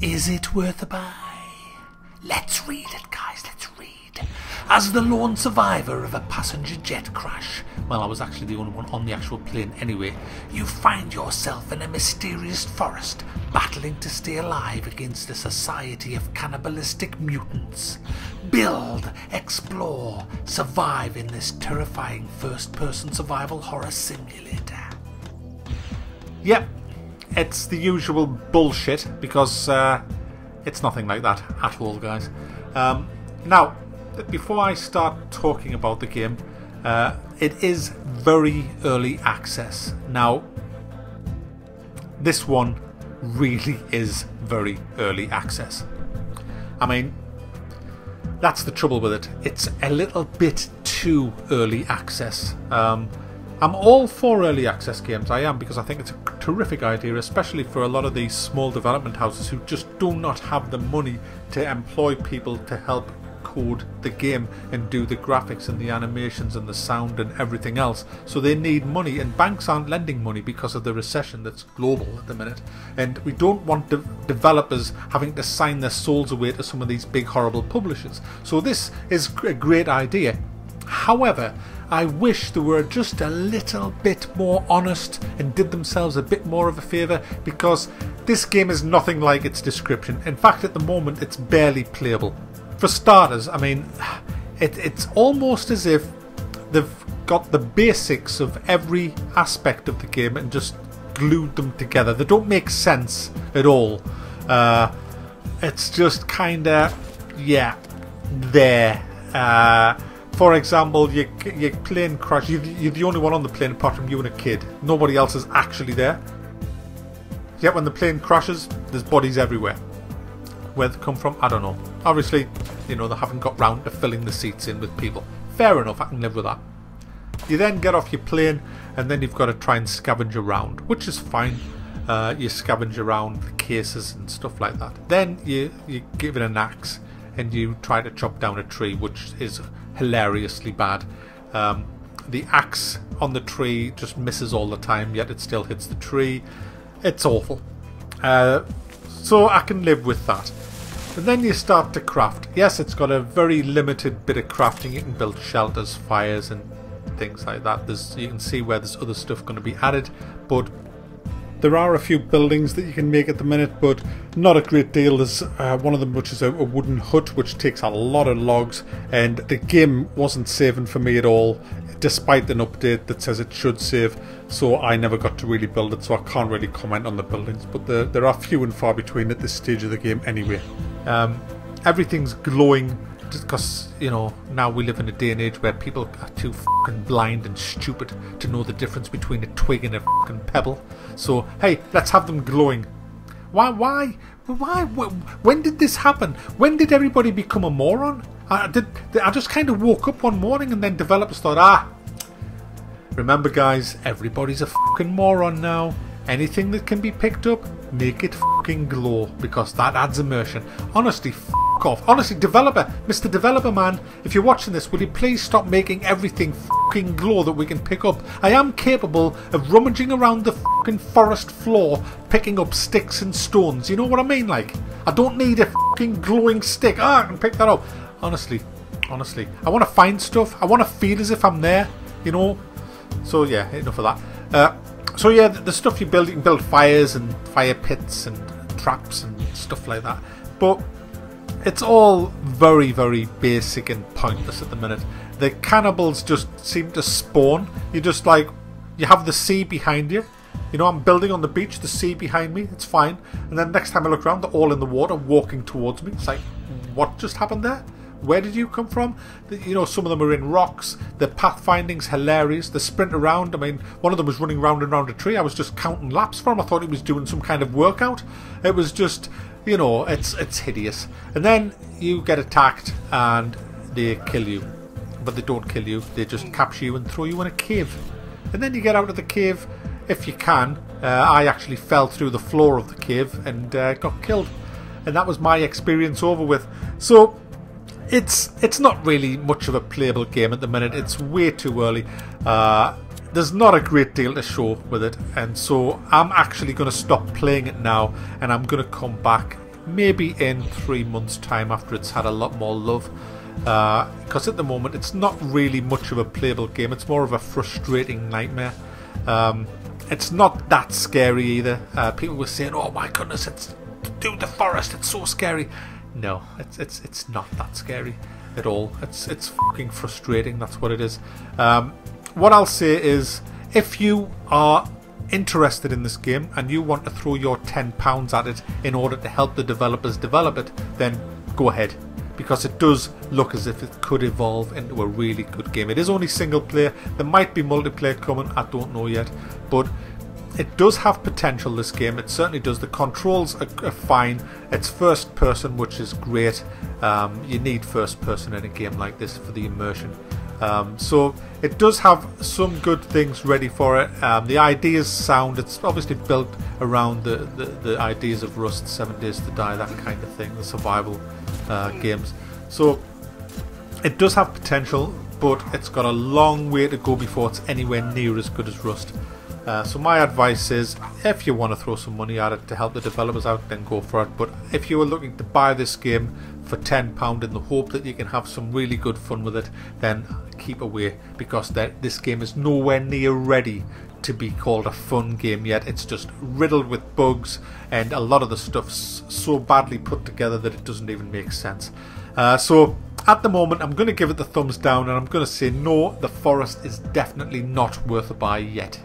Is it worth a buy? Let's read it, guys, let's read. As the lone survivor of a passenger jet crash, well, I was actually the only one on the actual plane anyway, you find yourself in a mysterious forest, battling to stay alive against a society of cannibalistic mutants. Build, explore, survive in this terrifying first-person survival horror simulator. Yep, it's the usual bullshit, because it's nothing like that at all, guys. Now, before I start talking about the game, it is very early access. Now, this one really is very early access. I mean, that's the trouble with it. It's a little bit too early access. I'm all for early access games, I am, because I think it's a terrific idea, especially for a lot of these small development houses who just do not have the money to employ people to help code the game and do the graphics and the animations and the sound and everything else. So they need money, and banks aren't lending money because of the recession that's global at the minute. And we don't want developers having to sign their souls away to some of these big horrible publishers. So this is a great idea. However, I wish they were just a little bit more honest and did themselves a bit more of a favour, because this game is nothing like its description. In fact, at the moment, it's barely playable. For starters, I mean, it's almost as if they've got the basics of every aspect of the game and just glued them together. They don't make sense at all. It's just kinda, yeah, there. For example, your plane crash. You're the only one on the plane apart from you and a kid. Nobody else is actually there. Yet when the plane crashes, there's bodies everywhere. Where they come from, I don't know. Obviously, you know, they haven't got round to filling the seats in with people. Fair enough, I can live with that. You then get off your plane, and then you've got to try and scavenge around, which is fine. You scavenge around the cases and stuff like that. Then you give it an axe, and you try to chop down a tree, which is hilariously bad. The axe on the tree just misses all the time, yet it still hits the tree. It's awful. So I can live with that. And then you start to craft. Yes, it's got a very limited bit of crafting. You can build shelters, fires and things like that. You can see where there's other stuff going to be added, but there are a few buildings that you can make at the minute, but not a great deal. There's one of them which is a wooden hut, which takes a lot of logs, and the game wasn't saving for me at all, despite an update that says it should save. So I never got to really build it, so I can't really comment on the buildings, but there are few and far between at this stage of the game anyway. Everything's glowing, just because, you know, now we live in a day and age where people are too fucking blind and stupid to know the difference between a twig and a fucking pebble. So hey, let's have them glowing. Why? When did this happen? When did everybody become a moron? I just kind of woke up one morning and then developers thought, remember guys, everybody's a fucking moron now. Anything that can be picked up, make it fucking glow, because that adds immersion. Honestly, fuck off. Honestly, developer, Mr. Developer Man, if you're watching this, will you please stop making everything fucking glow that we can pick up? I am capable of rummaging around the fucking forest floor, picking up sticks and stones. You know what I mean? Like, I don't need a fucking glowing stick. I can pick that up. Honestly, I want to find stuff. I want to feel as if I'm there, you know? So yeah, enough of that. So yeah, the stuff you can build fires and fire pits and traps and stuff like that. But it's all very, very basic and pointless at the minute. The cannibals just seem to spawn. You have the sea behind you. You know, I'm building on the beach, the sea behind me, it's fine. And then next time I look around, they're all in the water walking towards me. It's like, what just happened there? Where did you come from? You know, some of them are in rocks. The pathfinding's hilarious. They sprint around. I mean, one of them was running round and round a tree. I was just counting laps for him. I thought he was doing some kind of workout. It was just, you know, it's hideous. And then you get attacked and they kill you. But they don't kill you. They just capture you and throw you in a cave. And then you get out of the cave if you can. I actually fell through the floor of the cave and got killed. And that was my experience over with. So it's not really much of a playable game at the minute. It's way too early. There's not a great deal to show with it, and so I'm actually going to stop playing it now, and I'm going to come back maybe in 3 months' time after it's had a lot more love. Because at the moment it's not really much of a playable game. It's more of a frustrating nightmare. It's not that scary either. People were saying, "Oh my goodness, it's Dude, the forest, it's so scary." No, it's not that scary at all. It's fucking frustrating. That's what it is. What I'll say is, if you are interested in this game and you want to throw your £10 at it in order to help the developers develop it, then go ahead, because it does look as if it could evolve into a really good game. It is only single player. There might be multiplayer coming, I don't know yet, but it does have potential, this game. It certainly does. The controls are fine. It's first person, which is great. You need first person in a game like this for the immersion. So it does have some good things ready for it. The ideas sound, it's obviously built around the ideas of Rust, 7 Days to Die, that kind of thing, the survival games. So it does have potential, but it's got a long way to go before it's anywhere near as good as Rust. So my advice is, if you want to throw some money at it to help the developers out, then go for it. But if you are looking to buy this game for £10 in the hope that you can have some really good fun with it, then keep away, because this game is nowhere near ready to be called a fun game yet. It's just riddled with bugs, and a lot of the stuff's so badly put together that it doesn't even make sense. So at the moment I'm going to give it the thumbs down, and I'm going to say no, the forest is definitely not worth a buy yet.